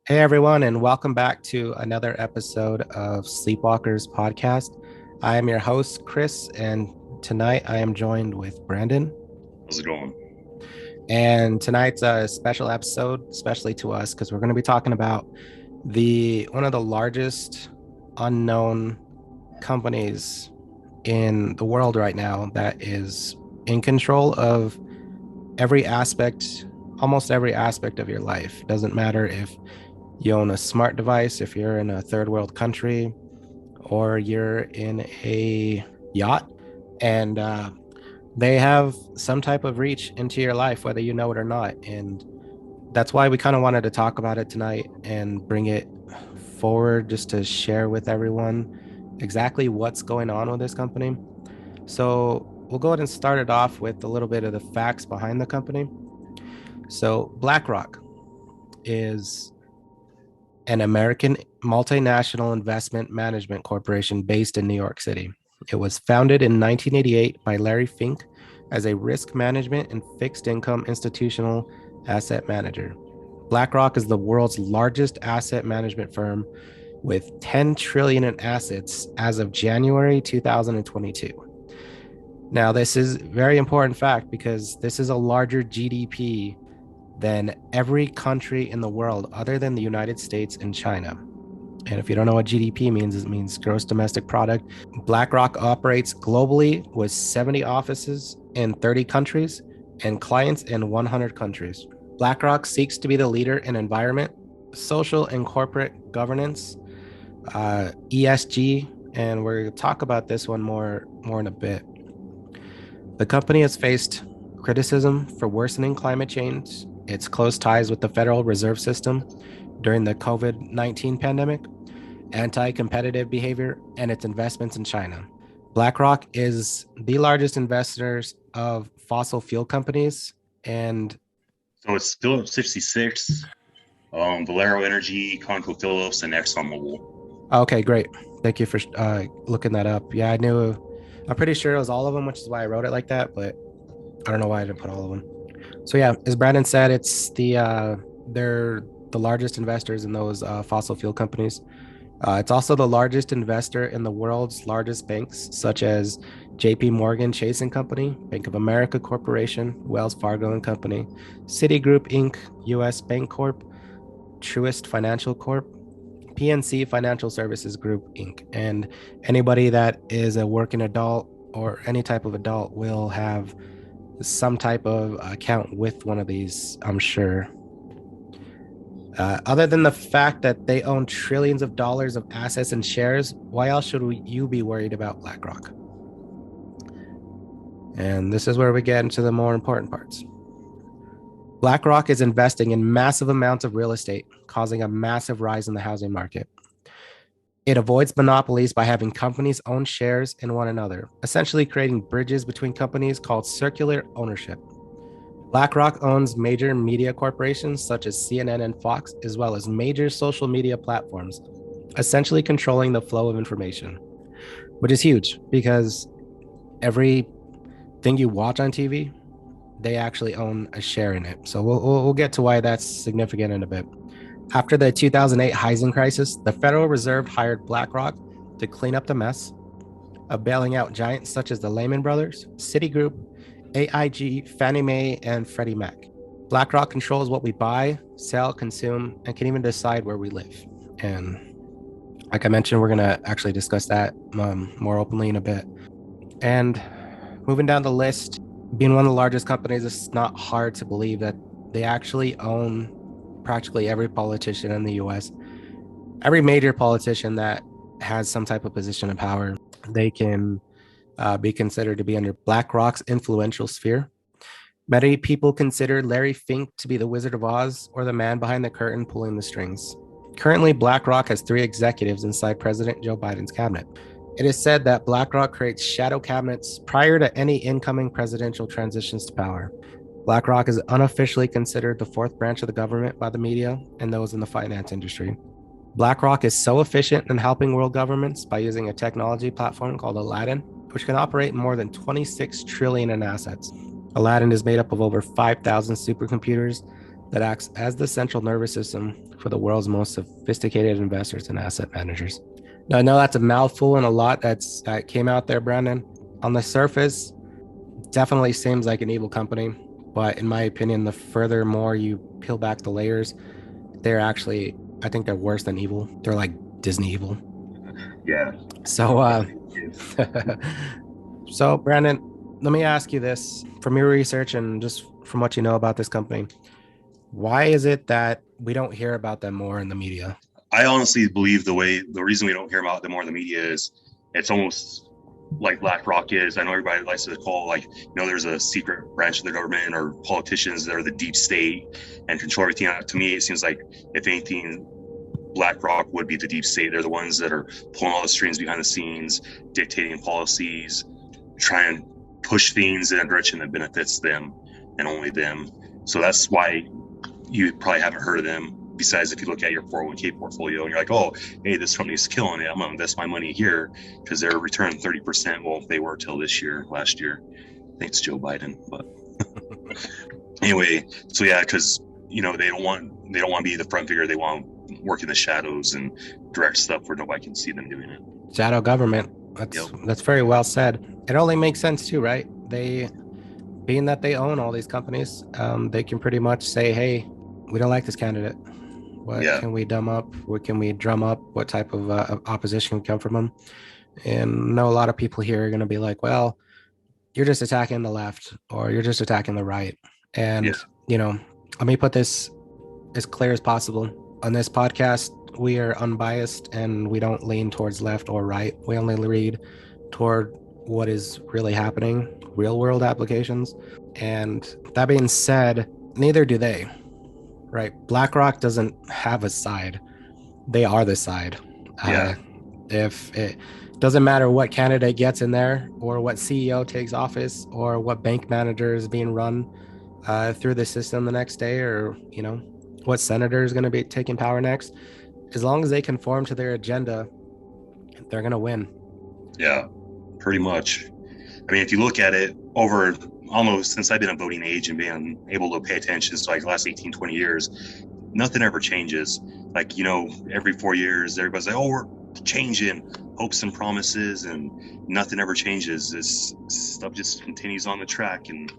Hey everyone, and welcome back to another episode of Sleepwalkers Podcast. I am your host, Chris, and tonight I am joined with Brandon. How's it going? And tonight's a special episode, especially to us, because we're going to be talking about the one of the largest unknown companies in the world right now that is in control of every aspect, almost every aspect of your life. Doesn't matter if you own a smart device, if you're in a third world country, or you're in a yacht, and they have some type of reach into your life, whether you know it or not. And that's why we kind of wanted to talk about it tonight and bring it forward just to share with everyone exactly what's going on with this company. So we'll go ahead and start it off with a little bit of the facts behind the company. So BlackRock is an American multinational investment management corporation based in New York City. It was founded in 1988 by Larry Fink as a risk management and fixed income institutional asset manager. BlackRock is the world's largest asset management firm with 10 trillion in assets as of January 2022. Now, this is a very important fact because this is a larger GDP than every country in the world other than the United States and China. And if you don't know what GDP means, it means gross domestic product. BlackRock operates globally with 70 offices in 30 countries and clients in 100 countries. BlackRock seeks to be the leader in environment, social, and corporate governance, ESG, and we're going to talk about this one more in a bit. The company has faced criticism for worsening climate change, its close ties with the Federal Reserve System during the COVID-19 pandemic, anti-competitive behavior, and its investments in China. BlackRock is the largest investors of fossil fuel companies and So it's Phillips 66, Valero Energy, ConocoPhillips, and ExxonMobil. okay, great. Thank you for looking that up. Yeah, I knew. I'm pretty sure it was all of them, which is why I wrote it like that. But I don't know why I didn't put all of them. So yeah, as Brandon said, it's they're the largest investors in those fossil fuel companies. It's also the largest investor in the world's largest banks, such as J.P. Morgan Chase and Company, Bank of America Corporation, Wells Fargo and Company, Citigroup Inc., U.S. Bank Corp., Truist Financial Corp., PNC Financial Services Group Inc. And anybody that is a working adult or any type of adult will have some type of account with one of these, I'm sure. Other than the fact that they own trillions of dollars of assets and shares, why else should you be worried about BlackRock? And this is where we get into the more important parts. BlackRock is investing in massive amounts of real estate, causing a massive rise in the housing market. It avoids monopolies by having companies own shares in one another, essentially creating bridges between companies called circular ownership. BlackRock owns major media corporations such as CNN and Fox, as well as major social media platforms, essentially controlling the flow of information, which is huge because everything you watch on TV, they actually own a share in it. So we'll get to why that's significant in a bit. After the 2008 housing crisis, the Federal Reserve hired BlackRock to clean up the mess of bailing out giants such as the Lehman Brothers, Citigroup, AIG, Fannie Mae, and Freddie Mac. BlackRock controls what we buy, sell, consume, and can even decide where we live. And like I mentioned, we're going to actually discuss that more openly in a bit. And moving down the list, being one of the largest companies, it's not hard to believe that they actually own practically every politician in the US. Every major politician that has some type of position of power, they can be considered to be under BlackRock's influential sphere. Many people consider Larry Fink to be the Wizard of Oz or the man behind the curtain pulling the strings. Currently, BlackRock has 3 executives inside President Joe Biden's cabinet. It is said that BlackRock creates shadow cabinets prior to any incoming presidential transitions to power. BlackRock is unofficially considered the 4th branch of the government by the media and those in the finance industry. BlackRock is so efficient in helping world governments by using a technology platform called Aladdin, which can operate more than 26 trillion in assets. Aladdin is made up of over 5,000 supercomputers that acts as the central nervous system for the world's most sophisticated investors and asset managers. Now, I know that's a mouthful and a lot that came out there, Brandon. On the surface, definitely seems like an evil company, but in my opinion, the further more you peel back the layers, they're actually, I think they're worse than evil. They're like Disney evil. Yeah. So, so Brandon, let me ask you this: from your research and just from what you know about this company, why is it that we don't hear about them more in the media? I honestly believe the reason we don't hear about them more in the media is it's almost like BlackRock is. I know everybody likes to call there's a secret branch of the government or politicians that are the deep state and control everything. To me, it seems like if anything, BlackRock would be the deep state. They're the ones that are pulling all the strings behind the scenes, dictating policies, trying to push things in a direction that benefits them and only them. So that's why you probably haven't heard of them. Besides, if you look at your 401k portfolio and you're like, oh, hey, this company's killing it, I'm going to invest my money here because they're returning 30%. Well, they were till last year. Thanks, Joe Biden. But anyway, so yeah, because they don't want to be the front figure. They want to work in the shadows and direct stuff where nobody can see them doing it. Shadow government. That's very well said. It only makes sense too, right? Being that they own all these companies, they can pretty much say, hey, we don't like this candidate. What can we drum up? What can we drum up? What type of opposition can come from them? And I know a lot of people here are going to be like, well, you're just attacking the left or you're just attacking the right. And, let me put this as clear as possible. On this podcast, we are unbiased and we don't lean towards left or right. We only read toward what is really happening, real world applications. And that being said, neither do they. Right. BlackRock doesn't have a side. They are the side. If it doesn't matter what candidate gets in there or what CEO takes office or what bank manager is being run through the system the next day or, what senator is going to be taking power next, as long as they conform to their agenda, they're going to win. Yeah, pretty much. I mean, if you look at it over almost since I've been of voting age and being able to pay attention to the last 18, 20 years, nothing ever changes. Every 4 years, everybody's like, oh, we're changing, hopes and promises, and nothing ever changes. This stuff just continues on the track. And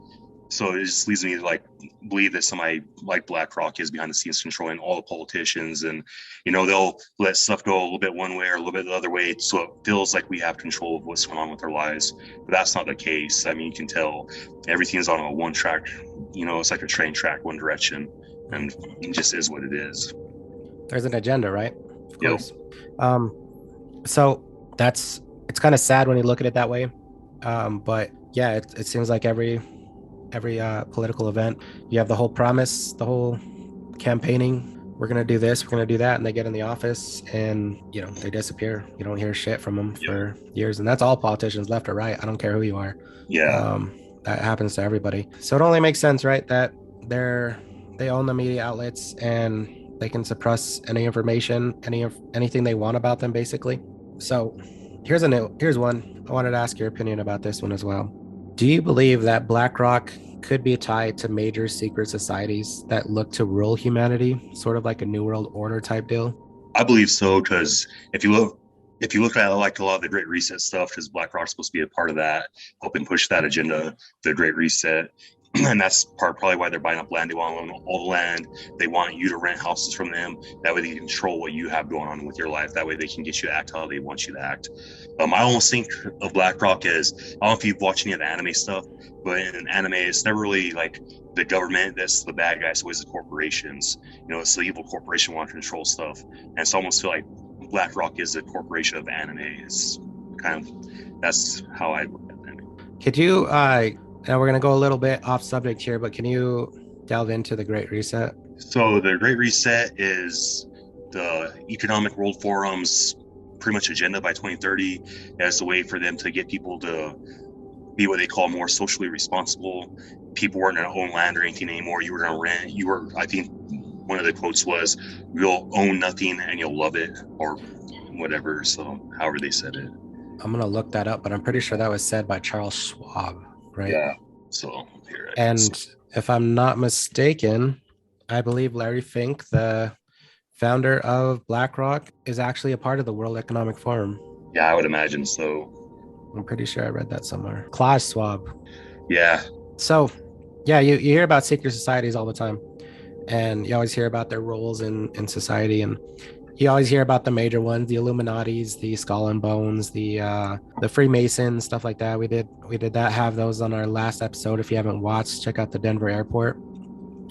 so it just leads me to believe that somebody like BlackRock is behind the scenes controlling all the politicians, and they'll let stuff go a little bit one way or a little bit the other way, so it feels like we have control of what's going on with our lives. But that's not the case. I mean, you can tell everything's on a one track. It's like a train track, one direction, and it just is what it is. There's an agenda, right? Of course. So it's kind of sad when you look at it that way. But yeah, it seems like every political event, you have the whole promise, the whole campaigning. We're going to do this, we're going to do that. And they get in the office and, they disappear. You don't hear shit from them for years. And that's all politicians, left or right. I don't care who you are. Yeah. That happens to everybody. So it only makes sense, right? That they own the media outlets and they can suppress any information, anything they want about them, basically. So here's one. I wanted to ask your opinion about this one as well. Do you believe that BlackRock could be tied to major secret societies that look to rule humanity, sort of like a New World Order type deal? I believe so, because if you look at a lot of the Great Reset stuff, because BlackRock's supposed to be a part of that, helping push that agenda, the Great Reset. And that's probably why they're buying up land. They want to own all the land. They want you to rent houses from them. That way they can control what you have going on with your life. That way they can get you to act how they want you to act. I almost think of BlackRock as, I don't know if you've watched any of the anime stuff, but in anime, it's never really like the government that's the bad guy. It's always the corporations. It's the evil corporation want to control stuff. And so I almost feel like BlackRock is a corporation of anime. It's that's how I look at them. Could you now we're going to go a little bit off subject here, but can you delve into the Great Reset? So the Great Reset is the Economic World Forum's pretty much agenda by 2030 as a way for them to get people to be what they call more socially responsible. People weren't going to own land or anything anymore. You were going to rent. I think one of the quotes was, you'll own nothing and you'll love it, or whatever. So however they said it. I'm going to look that up, but I'm pretty sure that was said by Charles Schwab. Right. Yeah. So here and if I'm not mistaken, I believe Larry Fink, the founder of BlackRock, is actually a part of the World Economic Forum. Yeah, I would imagine so. I'm pretty sure I read that somewhere. Klaus Schwab. Yeah, So, yeah, you hear about secret societies all the time, and you always hear about their roles in society, and you always hear about the major ones, the Illuminatis, the Skull and Bones, the Freemasons, stuff like that. We did that have those on our last episode. If you haven't watched, check out the Denver airport.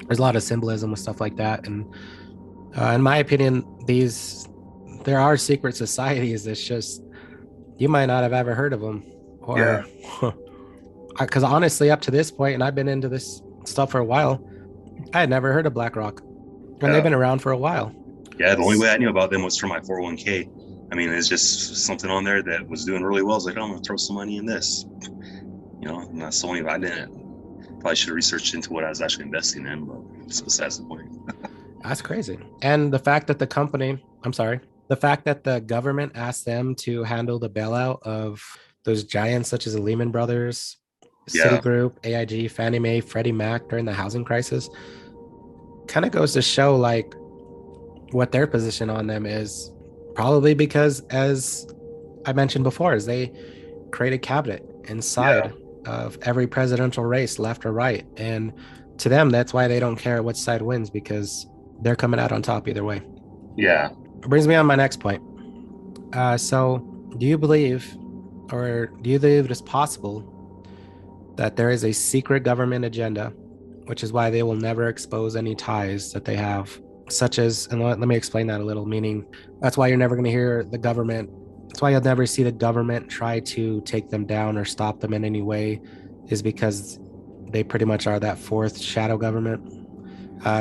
There's a lot of symbolism with stuff like that, and in my opinion, these there are secret societies. It's just you might not have ever heard of them, yeah, or because honestly, up to this point, and I've been into this stuff for a while, I had never heard of BlackRock, and they've yeah, been around for a while. yeah. The only way I knew about them was from my 401k. I mean, it's just something on there that was doing really well. I was like, oh, I'm gonna throw some money in this. And that's the only I didn't. Probably should have researched into what I was actually investing in, but it's besides the point. That's crazy. And the fact that the company, I'm sorry, the fact that the government asked them to handle the bailout of those giants such as the Lehman Brothers, Yeah, Citigroup, AIG, Fannie Mae, Freddie Mac during the housing crisis kind of goes to show like what their position on them is. Probably because, as I mentioned before, is they create a cabinet yeah, inside of every presidential race, left or right. And to them, that's why they don't care which side wins because they're coming out on top either way. yeah, It brings me on my next point. So, do you believe, or do you believe it is possible that there is a secret government agenda, which is why they will never expose any ties that they have, such as, and let me explain that a little, meaning that's why you're never going to hear the government, that's why you'll never see the government try to take them down or stop them in any way, is because they pretty much are that fourth shadow government.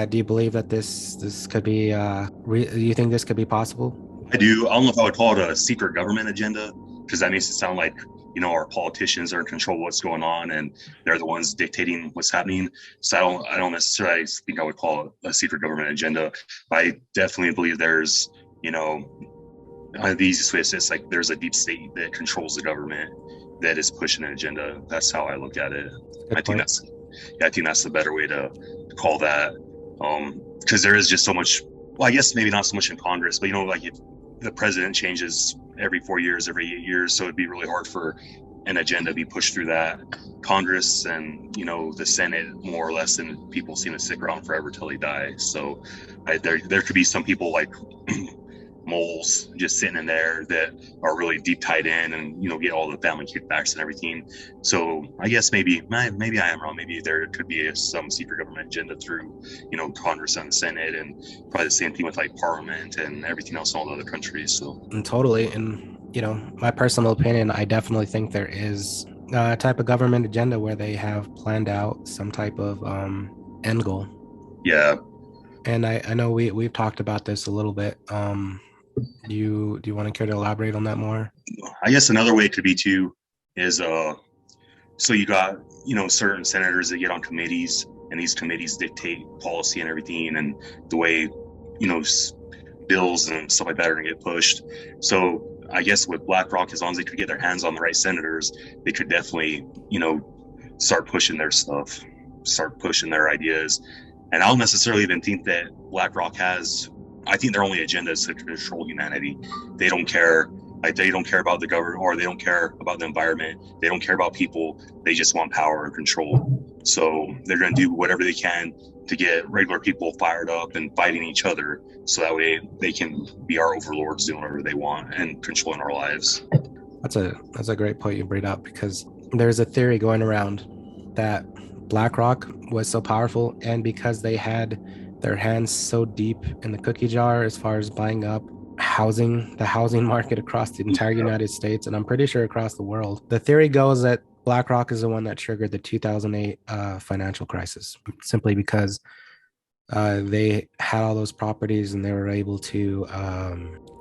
Do you believe that this could be? Do you think this could be possible? I do. I don't know if I would call it a secret government agenda because that makes it sound like our politicians are in control of what's going on and they're the ones dictating what's happening. So I don't necessarily think I would call it a secret government agenda. But I definitely believe there's the easiest way to say it's like there's a deep state that controls the government that is pushing an agenda. That's how I look at it. I Good think point. that's I think that's the better way to call that. Because there is just so much. Well, I guess maybe not so much in Congress, but like if the president changes every 4 years, every 8 years, so it'd be really hard for an agenda to be pushed through that Congress and the Senate more or less, and people seem to stick around forever till they die. So there could be some people like moles just sitting in there that are really deep tied in and get all the family kickbacks and everything. So I guess maybe I am wrong. Maybe there could be some secret government agenda through Congress and the Senate, and probably the same thing with like Parliament and everything else in all the other countries. So And totally. And, my personal opinion, I definitely think there is a type of government agenda where they have planned out some type of end goal. yeah, And I know we've talked about this a little bit. Do you want to care to elaborate on that more? I guess another way it could be too is so you got certain senators that get on committees, and these committees dictate policy and everything, and the way bills and stuff like that are going to get pushed. So I guess with BlackRock, as long as they could get their hands on the right senators, they could definitely start pushing their stuff, start pushing their ideas. And I don't necessarily even think that BlackRock has. I think their only agenda is to control humanity. They don't care. Like they don't care about the government, or they don't care about the environment. They don't care about people. They just want power and control. So they're going to do whatever they can to get regular people fired up and fighting each other, so that way they can be our overlords, doing whatever they want and controlling our lives. That's a great point you bring up because there's a theory going around that BlackRock was so powerful, and because they had their hands so deep in the cookie jar as far as buying up the housing market across the entire United States, and I'm pretty sure across the world. The theory goes that BlackRock is the one that triggered the 2008 financial crisis, simply because they had all those properties and they were able to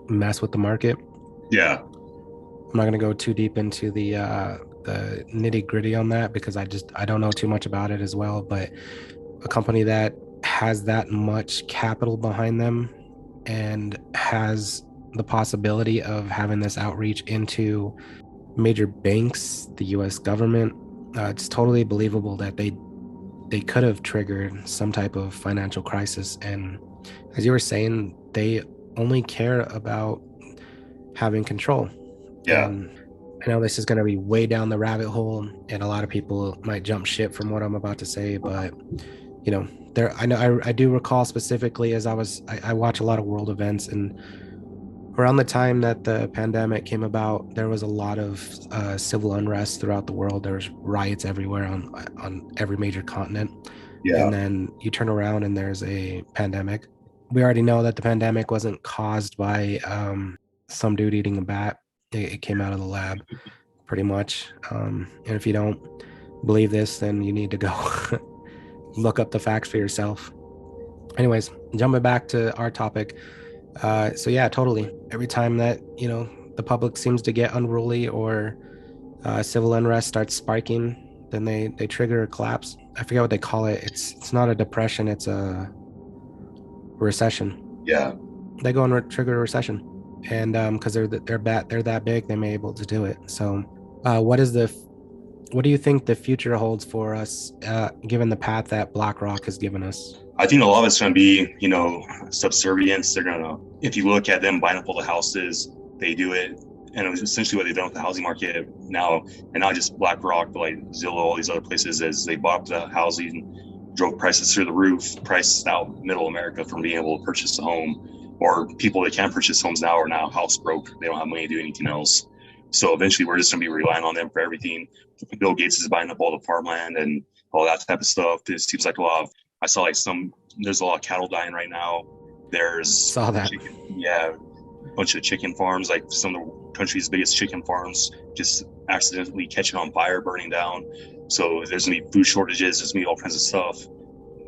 mess with the market. Yeah, I'm not going to go too deep into the nitty gritty on that because I don't know too much about it as well. But a company that has that much capital behind them and has the possibility of having this outreach into major banks, the U.S. government, it's totally believable that they could have triggered some type of financial crisis. And as you were saying, they only care about having control. Yeah. And I know this is going to be way down the rabbit hole, and a lot of people might jump ship from what I'm about to say, but there, I know I do recall specifically as I watch a lot of world events, and around the time that the pandemic came about, there was a lot of civil unrest throughout the world. There was riots everywhere on every major continent, Yeah. and then you turn around and there's a pandemic. We already know that the pandemic wasn't caused by some dude eating a bat. It came out of the lab, pretty much. And if you don't believe this, then you need to go look up the facts for yourself. Anyways, jumping back to our topic. So yeah, totally. Every time that the public seems to get unruly or civil unrest starts sparking, then they trigger a collapse. I forget what they call it. It's not a depression. It's a recession. Yeah. They go and trigger a recession, and because they're that big, they may able to do it. So, what do you think the future holds for us, given the path that BlackRock has given us? I think a lot of it's going to be, subservience. They're going to, if you look at them buying up all the houses, they do it. And it was essentially what they've done with the housing market now, and not just BlackRock, but like Zillow, all these other places, is they bought up the housing, drove prices through the roof, priced out middle America from being able to purchase a home, or people that can purchase homes now are now house broke. They don't have money to do anything else. So eventually we're just going to be relying on them for everything. Bill Gates is buying up all the farmland and all that type of stuff. It seems like I saw like there's a lot of cattle dying right now. There's Saw that. a bunch of chicken farms, like some of the country's biggest chicken farms, just accidentally catching on fire, burning down. So there's gonna be food shortages. There's gonna be all kinds of stuff.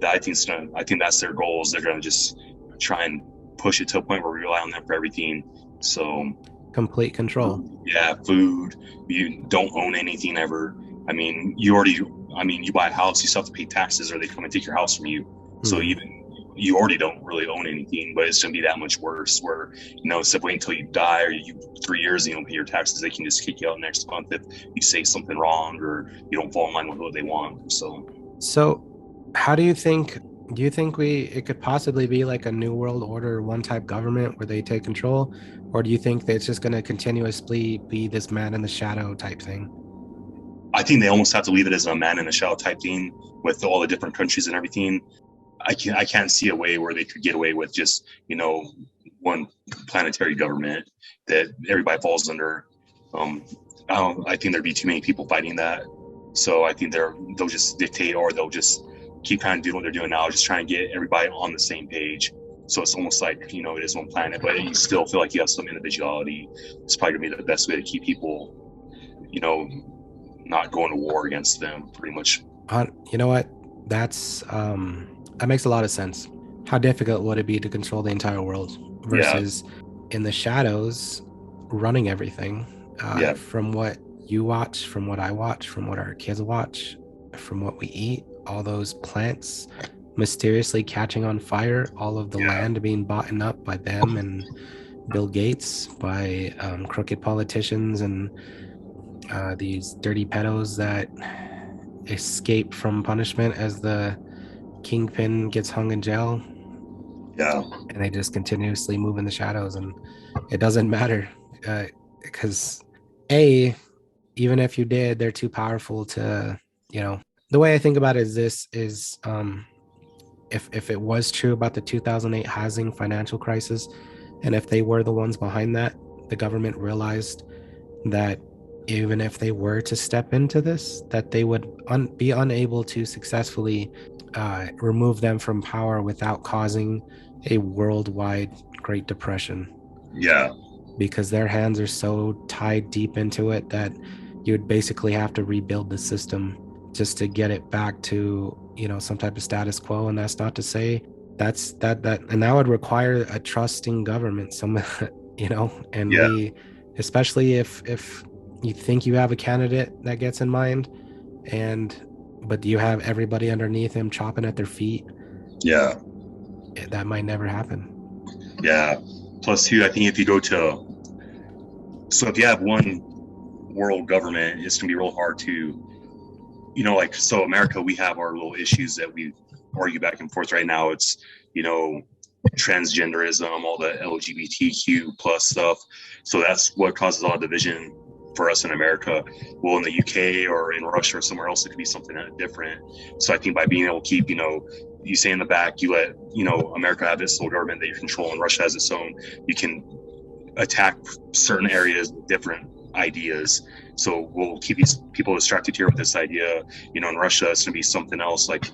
I think that's their goals. They're gonna just try and push it to a point where we rely on them for everything. So Complete control. yeah, food. You don't own anything ever. You buy a house, you still have to pay taxes, or they come and take your house from you. So even you already don't really own anything, but it's gonna be that much worse. Where instead of waiting until you die, or you 3 years and you don't pay your taxes, they can just kick you out next month if you say something wrong or you don't fall in line with what they want. So, how do you think? Do you think it could possibly be like a new world order, one type government where they take control, or do you think that it's just going to continuously be this man in the shadow type thing? I think they almost have to leave it as a man in the shadow type thing with all the different countries and everything. I can't see a way where they could get away with just one planetary government that everybody falls under. I think there'd be too many people fighting that. So I think they'll just dictate, or they'll just keep kind of doing what they're doing now, just trying to get everybody on the same page. So it's almost like it is one planet, but you still feel like you have some individuality. It's probably gonna be the best way to keep people, not going to war against them, pretty much. You know what? That makes a lot of sense. How difficult would it be to control the entire world versus in the shadows running everything? From what you watch, from what I watch, from what our kids watch, from what we eat, all those plants mysteriously catching on fire, all of the land being bought up by them and Bill Gates, by crooked politicians and these dirty pedos that escape from punishment as the kingpin gets hung in jail. Yeah. And they just continuously move in the shadows, and it doesn't matter because even if you did, they're too powerful to, the way I think about it is this is if it was true about the 2008 housing financial crisis, and if they were the ones behind that, the government realized that even if they were to step into this, that they would be unable to successfully remove them from power without causing a worldwide Great Depression. Yeah. Because their hands are so tied deep into it that you'd basically have to rebuild the system just to get it back to, some type of status quo. And that's not to say and that would require a trusting government, and especially if you think you have a candidate that gets in mind, but you have everybody underneath him chopping at their feet. Yeah. That might never happen. Yeah. Plus, too, I think if you if you have one world government, it's going to be real hard to like, so America, we have our little issues that we argue back and forth right now. It's, you know, transgenderism, all the LGBTQ plus stuff. So that's what causes a lot of division for us in America. Well, in the UK or in Russia or somewhere else, it could be something different. So I think by being able to keep, you say in the back, you let, America have its little government that you control and Russia has its own, you can attack certain areas with different ideas. So we'll keep these people distracted here with this idea. In Russia, it's going to be something else. Like,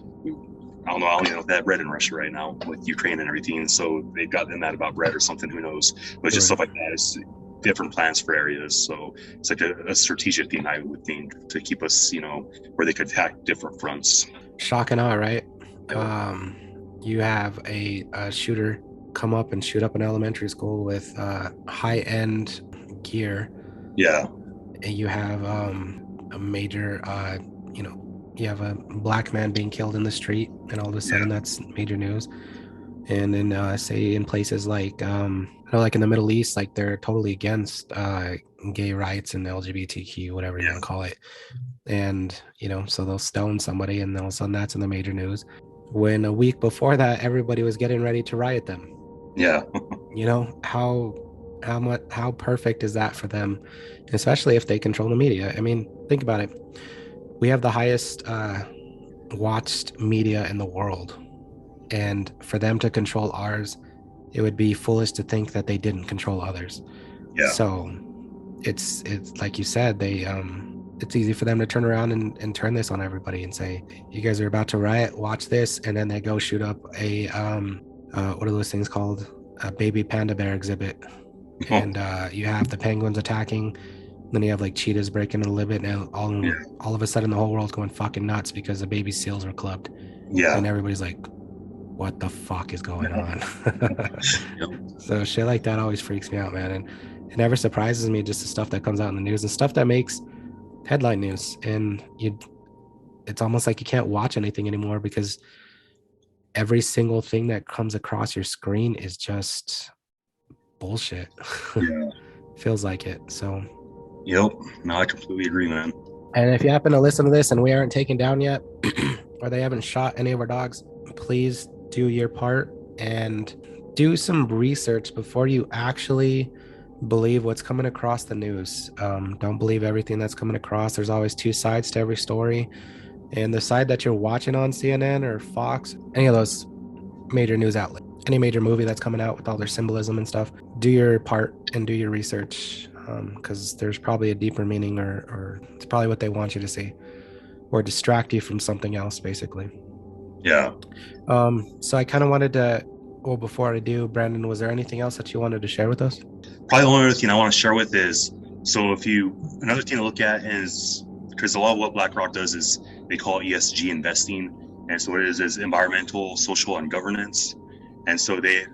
I don't know. I don't even know if they have bread in Russia right now with Ukraine and everything. So they've got them mad about bread or something. Who knows? But just stuff like that. It's different plans for areas. So it's like a strategic thing, I would think, to keep us, where they could attack different fronts. Shock and awe, right? Yeah. You have a shooter come up and shoot up an elementary school with high-end gear. Yeah. And you have a major, you have a black man being killed in the street, and all of a sudden that's major news. And then say in places like, like in the Middle East, like they're totally against gay rights and LGBTQ, whatever you want to call it. And, so they'll stone somebody and all of a sudden that's in the major news. When a week before that, everybody was getting ready to riot them. Yeah. How perfect is that for them, especially if they control the media? I mean, think about it. We have the highest watched media in the world, and for them to control ours, it would be foolish to think that they didn't control others. Yeah. So it's like you said, it's easy for them to turn around and turn this on everybody and say, you guys are about to riot, watch this. And then they go shoot up a what are those things called, a baby panda bear exhibit. And you have the penguins attacking, then you have like cheetahs breaking a limit, and all of a sudden the whole world's going fucking nuts because the baby seals were clubbed. Yeah. And everybody's like, what the fuck is going on? So shit like that always freaks me out, man. And it never surprises me, just the stuff that comes out in the news and stuff that makes headline news. And it's almost like you can't watch anything anymore because every single thing that comes across your screen is just bullshit. Yeah. Feels like it. So yep. No, I completely agree, man. And if you happen to listen to this and we aren't taken down yet, or they haven't shot any of our dogs, please do your part and do some research before you actually believe what's coming across the news. Don't believe everything that's coming across. There's always two sides to every story. And the side that you're watching on CNN or Fox, any of those major news outlets, any major movie that's coming out with all their symbolism and stuff, do your part and do your research, because there's probably a deeper meaning, or it's probably what they want you to see, or distract you from something else, basically. Yeah. So I kind of wanted to, well, before I do, Brandon, was there anything else that you wanted to share with us? Probably the only other thing I want to share with is, so another thing to look at is, because a lot of what BlackRock does is they call it ESG investing. And so what it is environmental, social, and governance. And so they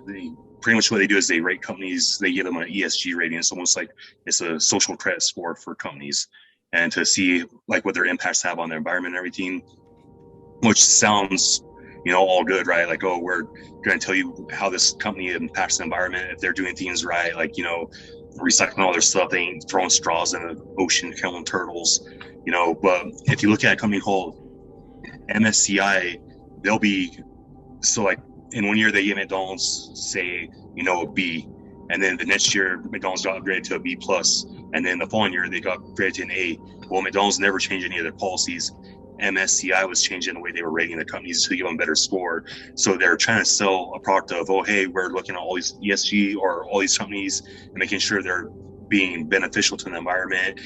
pretty much what they do is they rate companies, they give them an ESG rating. It's almost like it's a social credit score for companies, and to see like what their impacts have on their environment and everything, which sounds, all good, right? Like, oh, we're going to tell you how this company impacts the environment if they're doing things right, like, recycling all their stuff, they ain't throwing straws in the ocean, killing turtles, But if you look at a company called MSCI, they'll be, so like in 1 year they give McDonald's, say, a B, and then the next year McDonald's got upgraded to a B plus, and then the following year they got upgraded to an A. Well, McDonald's never changed any of their policies. MSCI was changing the way they were rating the companies to give them a better score. So they're trying to sell a product of, oh, hey, we're looking at all these ESG or all these companies and making sure they're being beneficial to the environment,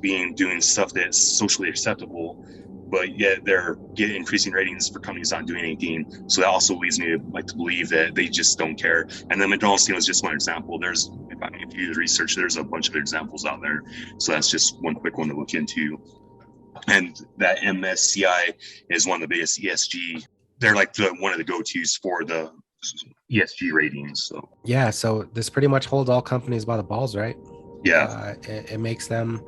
doing stuff that's socially acceptable, but yet they're getting increasing ratings for companies not doing anything. So that also leads me to believe that they just don't care. And then McDonald's was just one example. If you do research, there's a bunch of examples out there. So that's just one quick one to look into. And that MSCI is one of the biggest ESG. They're like one of the go-tos for the ESG ratings. So yeah, so this pretty much holds all companies by the balls, right? Yeah. It makes them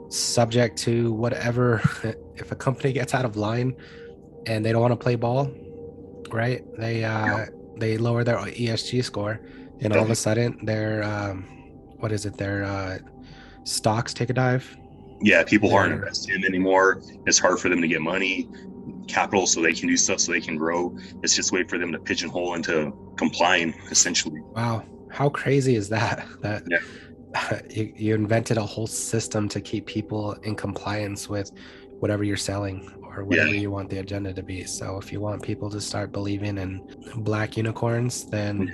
subject to whatever. If a company gets out of line and they don't want to play ball, right? They lower their ESG score, and all of a sudden their their stocks take a dive. Yeah, people aren't They're investing in anymore. It's hard for them to get money, capital, so they can do stuff, so they can grow. It's just a way for them to pigeonhole into complying, essentially. wow, how crazy is that? That Yeah, you invented a whole system to keep people in compliance with whatever you're selling or yeah, whatever you want the agenda to be. So if you want people to start believing in black unicorns, then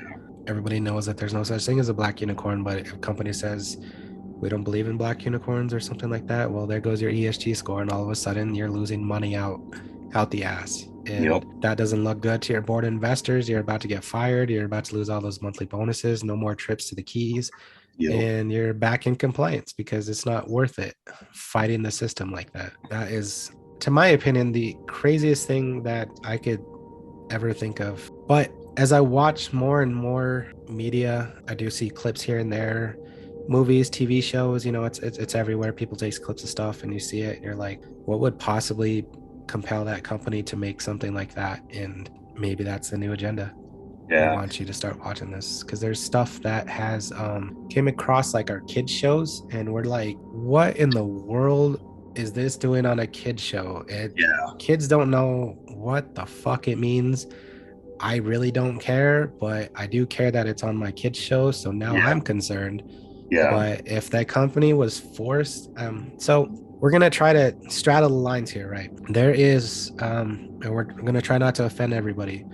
everybody knows that there's no such thing as a black unicorn. But if a company says we don't believe in black unicorns or something like that, well, there goes your ESG score, and all of a sudden you're losing money out the ass. yep, And that doesn't look good to your board of investors. You're about to get fired. You're about to lose all those monthly bonuses, no more trips to the Keys, yep, and you're back in compliance because it's not worth it fighting the system like that. That is, to my opinion, the craziest thing that I could ever think of. But as I watch more and more media, I do see clips here and there, movies, TV shows. You know, it's everywhere. People take clips of stuff, and you see it, and you're like, what would possibly compel that company to make something like that? And maybe that's the new agenda. We yeah, want you to start watching this because there's stuff that has came across like our kids shows, and we're like, what in the world is this doing on a kid show? yeah, Kids don't know what the fuck it means. I really don't care, but I do care that it's on my kids show, so now yeah, I'm concerned. yeah, But if that company was forced, so we're gonna try to straddle the lines here, right? There is, and we're gonna try not to offend anybody,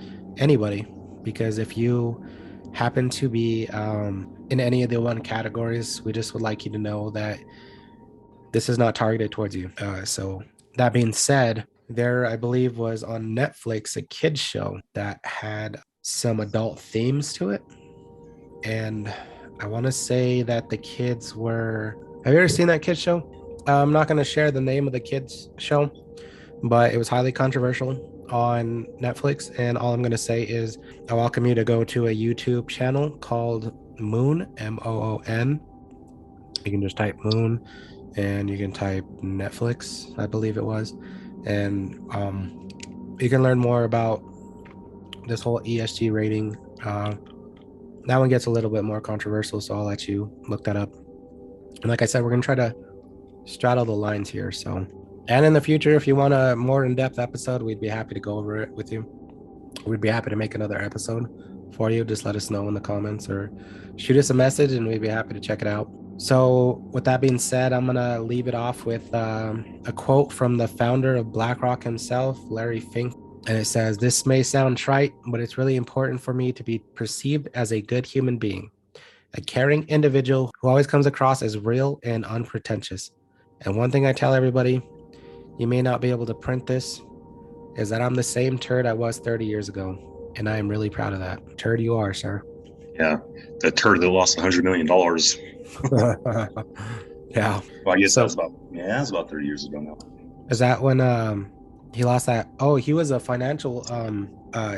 because if you happen to be in any of the one categories, we just would like you to know that this is not targeted towards you. So that being said, there I believe was on Netflix a kids show that had some adult themes to it, and I want to say that the kids were. Have you ever seen that kids show? I'm not going to share the name of the kids show, but it was highly controversial on Netflix. And all I'm going to say is I welcome you to go to a YouTube channel called Moon, Moon. You can just type Moon and you can type Netflix, I believe it was. And you can learn more about this whole ESG rating. That one gets a little bit more controversial, so I'll let you look that up. And like I said, we're going to try to straddle the lines here. So, and in the future, if you want a more in-depth episode, we'd be happy to go over it with you. We'd be happy to make another episode for you. Just let us know in the comments or shoot us a message, and we'd be happy to check it out. So, with that being said, I'm gonna leave it off with a quote from the founder of BlackRock himself, Larry Fink, and it says, "This may sound trite, but it's really important for me to be perceived as a good human being, a caring individual who always comes across as real and unpretentious. And one thing I tell everybody, you may not be able to print this, is that I'm the same turd I was 30 years ago. And I am really proud of that. Turd you are, sir." yeah. The turd that lost $100 million. Yeah. Well, I guess So that's about 30 years ago now. is that when he lost that? Oh, he was a financial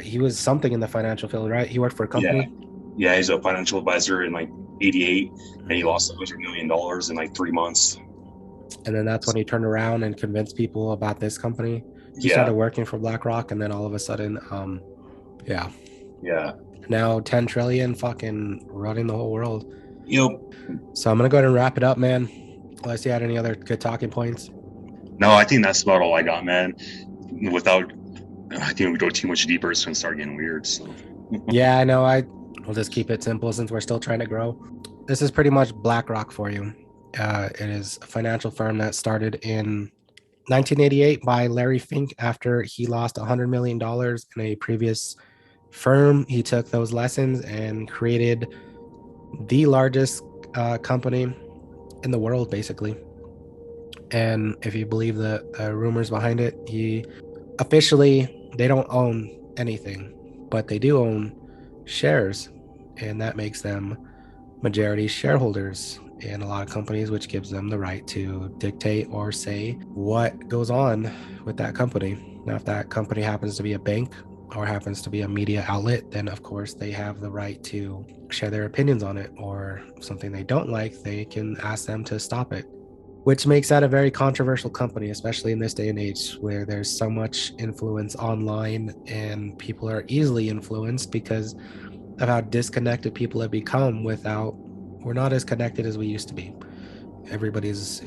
he was something in the financial field, right? He worked for a Yeah, company. yeah. He's a financial advisor in like '88, and he lost Mm. $100 million in like 3 months. And then that's when he turned around and convinced people about this company. He Yeah, started working for BlackRock, and then all of a sudden, yeah, yeah. now 10 trillion fucking running the whole world. Yep. So I'm gonna go ahead and wrap it up, man. Unless you had any other good talking points. No, I think that's about all I got, man. Without, I think we go too much deeper, it's gonna start getting weird. So, Yeah, I know. We'll just keep it simple since we're still trying to grow. This is pretty much BlackRock for you. It is a financial firm that started in 1988 by Larry Fink after he lost $100 million in a previous firm. He took those lessons and created the largest company in the world, basically. And if you believe the rumors behind it, he officially they don't own anything, but they do own shares, and that makes them majority shareholders in a lot of companies, which gives them the right to dictate or say what goes on with that company. Now, if that company happens to be a bank or happens to be a media outlet, then of course they have the right to share their opinions on it, or something they don't like, they can ask them to stop it, which makes that a very controversial company, especially in this day and age where there's so much influence online and people are easily influenced because of how disconnected people have become. We're not as connected as we used to be. Everybody's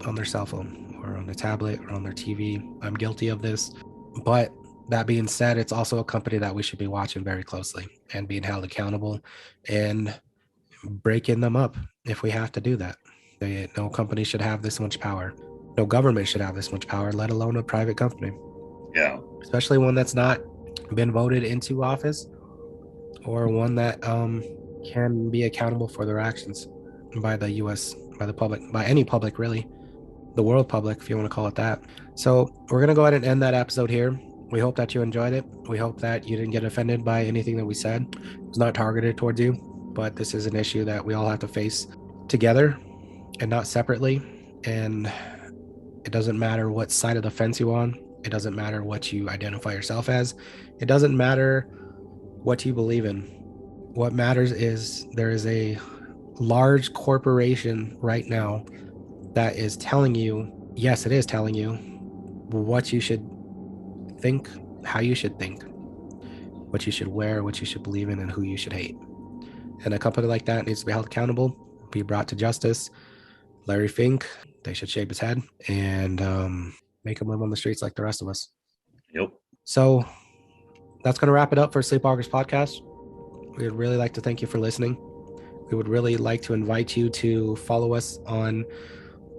on their cell phone or on their tablet or on their TV. I'm guilty of this. But that being said, it's also a company that we should be watching very closely and being held accountable and breaking them up if we have to do that. No company should have this much power. No government should have this much power, let alone a private company. Yeah. Especially one that's not been voted into office or one that can be accountable for their actions by the US, by the public, by any public, really, the world public, if you want to call it that. So we're going to go ahead and end that episode here. We hope that you enjoyed it. We hope that you didn't get offended by anything that we said. It's not targeted towards you, but this is an issue that we all have to face together and not separately. And it doesn't matter what side of the fence you're on. It doesn't matter what you identify yourself as. It doesn't matter what you believe in. What matters is there is a large corporation right now that is telling you, yes, it is telling you what you should think, how you should think, what you should wear, what you should believe in, and who you should hate. And a company like that needs to be held accountable, be brought to justice. Larry Fink, they should shave his head and make him live on the streets like the rest of us. Yep. So that's going to wrap it up for Sleepwalkers Podcast. We would really like to thank you for listening. We would really like to invite you to follow us on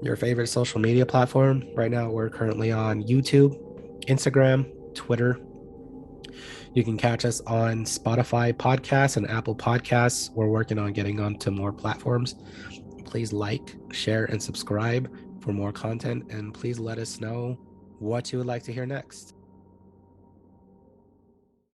your favorite social media platform. Right now, we're currently on YouTube, Instagram, Twitter. You can catch us on Spotify podcasts and Apple Podcasts. We're working on getting onto more platforms. Please like, share, and subscribe for more content. And please let us know what you would like to hear next.